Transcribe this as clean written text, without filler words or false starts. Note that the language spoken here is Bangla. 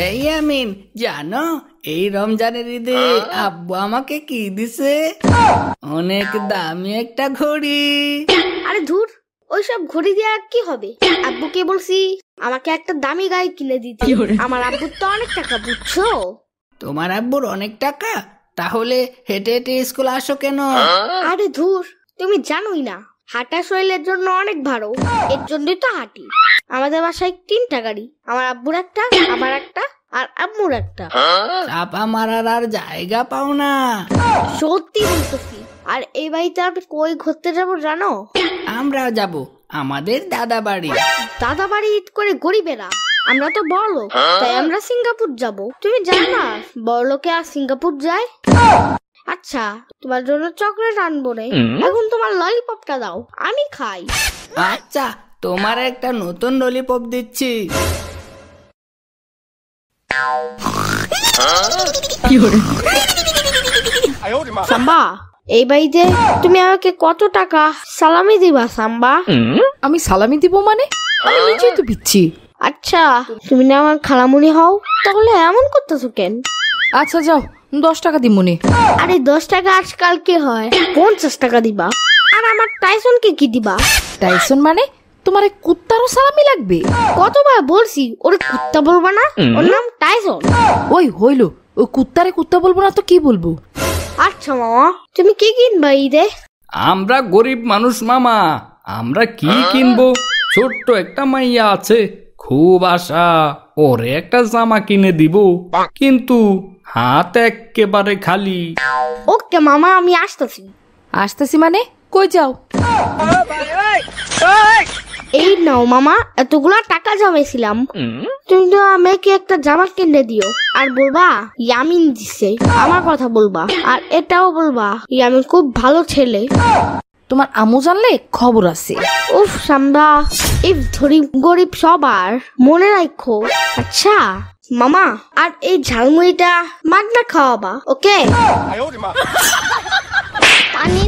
এই আমিন, জানো এই রমজানের ঈদে আব্বু আমাকে কি দিছে? অনেক দামি একটা ঘড়ি। আরে ধুর, ওইসব ঘড়ি দিয়ে আর কি হবে? আব্বুকে বলছি আমাকে একটা দামি গাড়ি কিনে দিতে। আমার আব্বুর তো অনেক টাকা, বুঝছো? তোমার আব্বুর অনেক টাকা? তাহলে হেঁটে হেঁটে স্কুল আসো কেন? আরে ধুর, তুমি জানোই না হাঁটা শরীরের জন্য অনেক ভালো, এর জন্যই তো হাঁটি। আমাদের বাসায় 3টা গাড়ি, আমার আব্বুর একটা, আমার একটা আর আম্মুর একটা। চাপা মারার আর জায়গা পাও না। সত্যি বলতেছি। আর এই বাড়িতে আমি কই ঘুরতে যাবো জানো? আমরাও যাব, আমাদের দাদা বাড়ি। দাদা বাড়ি ঈদ করে গরিবেরা, আমরা তো বড়লোক, তাই আমরা সিঙ্গাপুর যাব। তুমি জানো না বড়লোকে আর সিঙ্গাপুর যায়? আচ্ছা, তোমার জন্য চকলেট আনবো রে, এখন তোমার ললিপপটা দাও, আমি খাই। আচ্ছা, তোমার একটা নতুন ললিপপ দিচ্ছি। সাম্বা, এই বাড়িতে তুমি আমাকে কত টাকা সালামি দিবা সাম্বা? আমি সালামি দিব মানে? আমি নিজেই তো দিচ্ছি। আচ্ছা, তুমি না আমার খালামুনি হও, তাহলে এমন করতেছো কেন? আচ্ছা যাও, 10 টাকা দিমুনি। আরে 10 টাকা আজকাল কি হয়? 50 টাকা দিবা। আর আমার টাইসনকে কি দিবা? টাইসন মানে? তোমার এই কুত্তারও সালামি লাগবে? কতবার বলছি ওরে কুত্তা বলবা না, ওর নাম টাইসন। ওই হইলো, ও কুত্তারে কুত্তা বলবো না তো কি বলবো? আচ্ছা মামা, তুমি কি কিনবা ঈদে? আমরা গরিব মানুষ মামা, আমরা কি কিনবো? ছোট্ট একটা মাইয়া আছে, খুব আশা ওরে একটা জামা কিনে দিব, কিন্তু হাত একেবারে খালি। ওকে মামা, আমি আসতেছি। আসতেছি মানে? কই যাও? এই নাও মামা, এতগুলা টাকা জমাইছিলাম, তুমি তো আমাকে একটা জামা কিনে দিও। আর বলবা ইয়ামিন দিছে, আমার কথা বলবা। আর এটাও বলবা ইয়ামিন খুব ভালো ছেলে। তোমার আম্মু জানলে খবর আছে। উফ সাম্বা, এই গরিব সবার মনে রাখো। আচ্ছা মামা, আর এই ঝালমুড়িটা মাগনা খাওয়াবা, ওকে? পানি